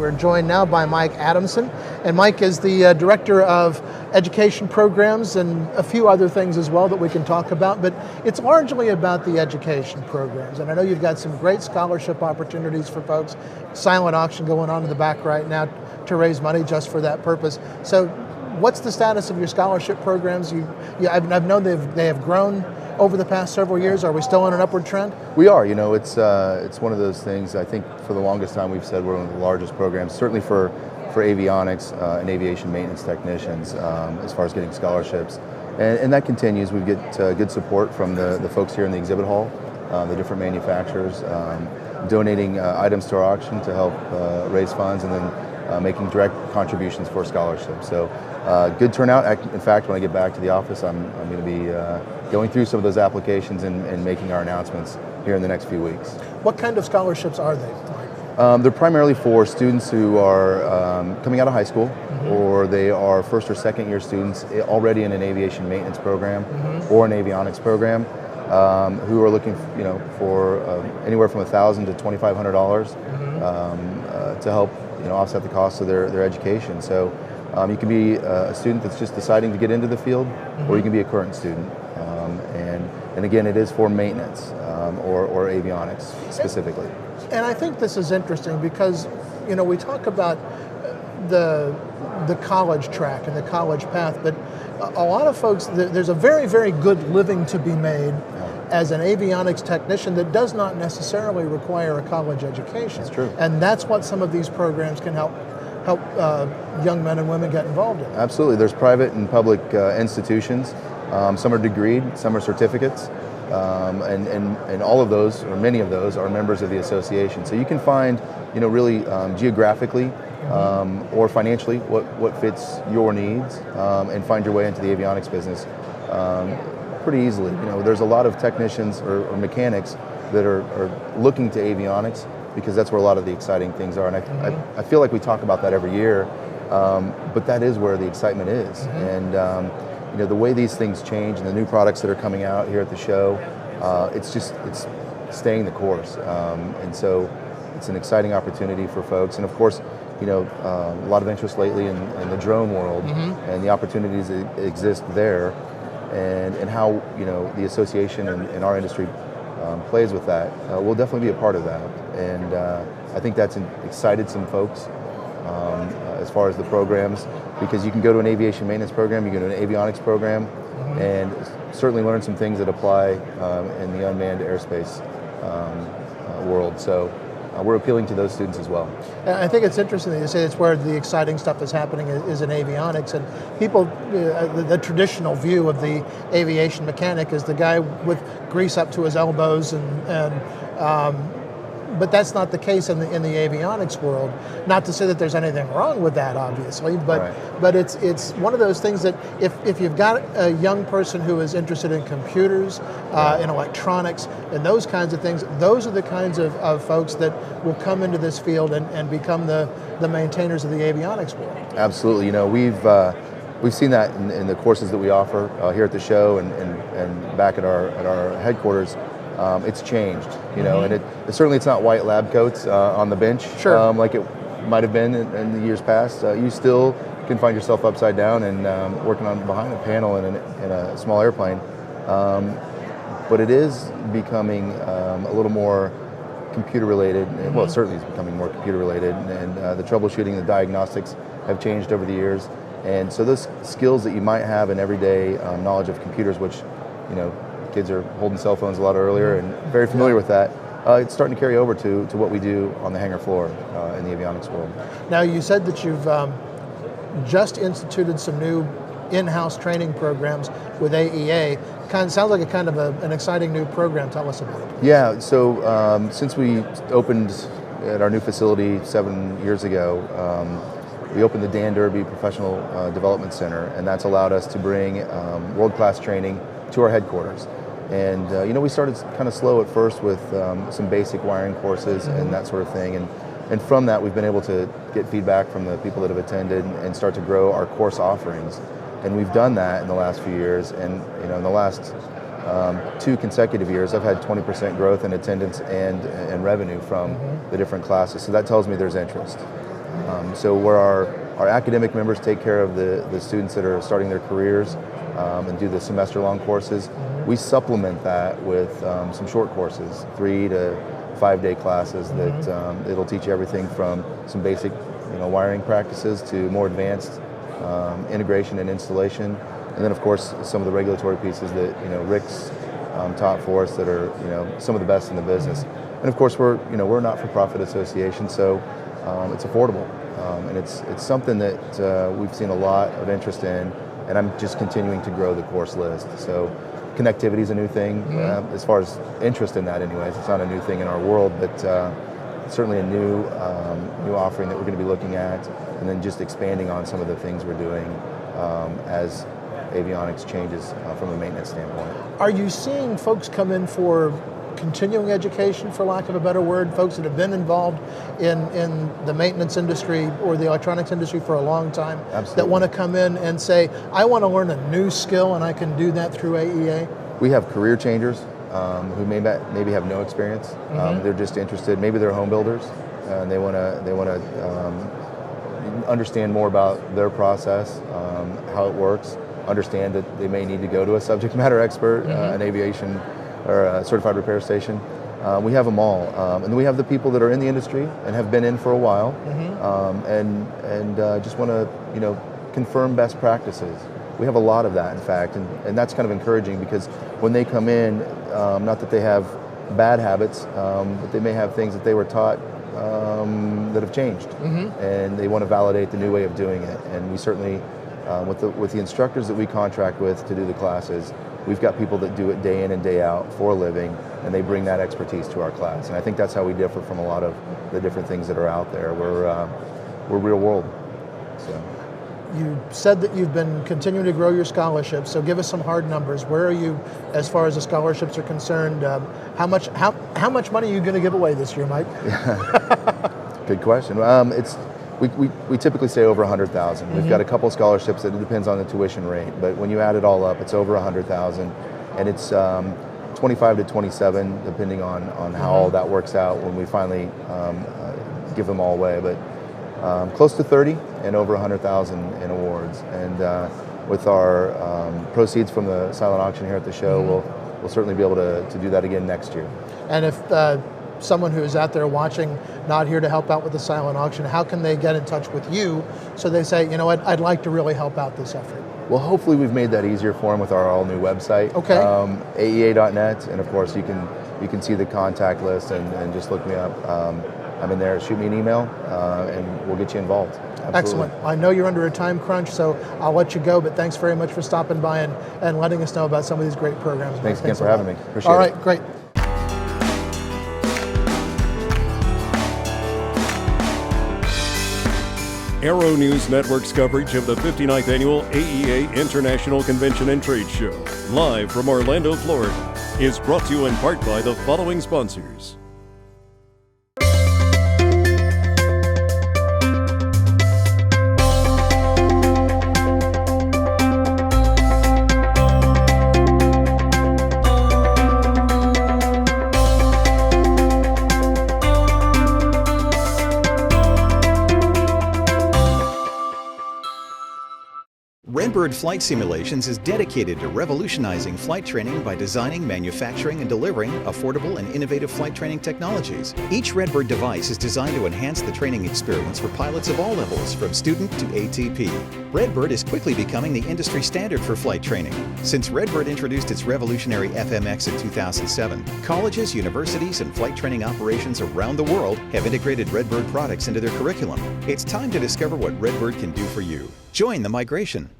We're joined now by Mike Adamson, and Mike is the Director of Education Programs and a few other things as well that we can talk about, but it's largely about the education programs. And I know you've got some great scholarship opportunities for folks, silent auction going on in the back right now to raise money just for that purpose. So what's the status of your scholarship programs? I've known they have grown over the past several years. Are we still on an upward trend? We are. You know, it's one of those things. I think for the longest time we've said we're one of the largest programs, certainly for avionics and aviation maintenance technicians, as far as getting scholarships, and that continues. We get good support from the folks here in the exhibit hall, the different manufacturers, donating items to our auction to help raise funds, and then making direct contributions for scholarships. So good turnout. In fact, when I get back to the office, I'm going to be going through some of those applications and making our announcements here in the next few weeks. What kind of scholarships are they? They're primarily for students who are coming out of high school, or they are first or second year students already in an aviation maintenance program or an avionics program, who are looking, for anywhere from $1,000 to $2,500 to help offset the cost of their education. So you can be a student that's just deciding to get into the field, or you can be a current student. And again, it is for maintenance or avionics specifically. And I think this is interesting because, we talk about the college track and the college path, but a lot of folks, there's a very, very good living to be made as an avionics technician that does not necessarily require a college education. That's true. And that's what some of these programs can help young men and women get involved in. Absolutely. There's private and public institutions. Some are degreed, some are certificates, and all of those, or many of those, are members of the association. So you can find, really geographically or financially what fits your needs, and find your way into the avionics business pretty easily. There's a lot of technicians or mechanics that are looking to avionics because that's where a lot of the exciting things are. And I feel like we talk about that every year, but that is where the excitement is. And the way these things change and the new products that are coming out here at the show, it's staying the course. And so it's an exciting opportunity for folks. And of course, a lot of interest lately in the drone world and the opportunities that exist there, and how the association and our industry plays with that. We'll definitely be a part of that. And I think that's excited some folks as far as the programs, because you can go to an aviation maintenance program, you can go to an avionics program, and certainly learn some things that apply in the unmanned airspace world. So we're appealing to those students as well. I think it's interesting that you say it's where the exciting stuff is happening is in avionics, and people, the traditional view of the aviation mechanic is the guy with grease up to his elbows, but that's not the case in the avionics world. Not to say that there's anything wrong with that, obviously, but it's one of those things that if you've got a young person who is interested in computers, in electronics, and those kinds of things, those are the kinds of folks that will come into this field and become the maintainers of the avionics world. Absolutely. We've seen that in the courses that we offer here at the show and back at our headquarters. It's changed, and it's not white lab coats on the bench, like it might have been in the years past. You still can find yourself upside down and working behind a panel in a small airplane, but it is becoming a little more computer related. Well, it certainly is becoming more computer related, and the troubleshooting, the diagnostics have changed over the years, and so those skills that you might have in everyday knowledge of computers, which kids are holding cell phones a lot earlier and very familiar with that. It's starting to carry over to what we do on the hangar floor in the avionics world. Now, you said that you've just instituted some new in-house training programs with AEA. Sounds like an exciting new program. Tell us about it. Yeah, so since we opened at our new facility 7 years ago, we opened the Dan Derby Professional Development Center, and that's allowed us to bring world-class training to our headquarters. And we started kind of slow at first with some basic wiring courses and that sort of thing. And from that, we've been able to get feedback from the people that have attended and start to grow our course offerings. And we've done that in the last few years. And in the last 2 consecutive years, I've had 20% growth in attendance and revenue from the different classes. So that tells me there's interest. So where our academic members take care of the students that are starting their careers and do the semester-long courses, we supplement that with some short courses, 3 to 5 day classes that it'll teach you everything from some basic wiring practices to more advanced integration and installation. And then of course some of the regulatory pieces that Rick's taught for us that are some of the best in the business. And of course we're a not-for-profit association, so it's affordable. And it's something that we've seen a lot of interest in, and I'm just continuing to grow the course list. So connectivity is a new thing, as far as interest in that anyways. It's not a new thing in our world, but certainly a new offering that we're going to be looking at, and then just expanding on some of the things we're doing as avionics changes from a maintenance standpoint. Are you seeing folks come in for continuing education, for lack of a better word, folks that have been involved in the maintenance industry or the electronics industry for a long time? Absolutely. That want to come in and say, I want to learn a new skill and I can do that through AEA? We have career changers who maybe have no experience. They're just interested. Maybe they're home builders and they want to understand more about their process, how it works, understand that they may need to go to a subject matter expert, an aviation or a certified repair station. We have them all. And then we have the people that are in the industry and have been in for a while and just want to confirm best practices. We have a lot of that, in fact, and that's kind of encouraging because when they come in, not that they have bad habits, but they may have things that they were taught that have changed, and they want to validate the new way of doing it. And we certainly, with the instructors that we contract with to do the classes, we've got people that do it day in and day out for a living, and they bring that expertise to our class. And I think that's how we differ from a lot of the different things that are out there. We're real world. So. You said that you've been continuing to grow your scholarships, so give us some hard numbers. Where are you as far as the scholarships are concerned? How much money are you going to give away this year, Mike? Good question. We typically say over 100,000. We've got a couple of scholarships that it depends on the tuition rate, but when you add it all up, it's over 100,000, and it's 25 to 27, depending on how all that works out when we finally give them all away. But close to 30 and over 100,000 in awards. And with our proceeds from the silent auction here at the show, we'll certainly be able to do that again next year. And if someone who is out there watching, not here to help out with the silent auction, how can they get in touch with you so they say, you know what, I'd like to really help out this effort? Well, hopefully we've made that easier for them with our all-new website, okay. AEA.net, and of course you can see the contact list and just look me up. I'm in there, shoot me an email, and we'll get you involved. Absolutely. Excellent. I know you're under a time crunch, so I'll let you go, but thanks very much for stopping by and letting us know about some of these great programs. Thanks again for having me. Appreciate it. All right, great. Aero-News Network's coverage of the 59th Annual AEA International Convention and Trade Show, live from Orlando, Florida, is brought to you in part by the following sponsors. Redbird Flight Simulations is dedicated to revolutionizing flight training by designing, manufacturing, and delivering affordable and innovative flight training technologies. Each Redbird device is designed to enhance the training experience for pilots of all levels, from student to ATP. Redbird is quickly becoming the industry standard for flight training. Since Redbird introduced its revolutionary FMX in 2007, colleges, universities, and flight training operations around the world have integrated Redbird products into their curriculum. It's time to discover what Redbird can do for you. Join the migration.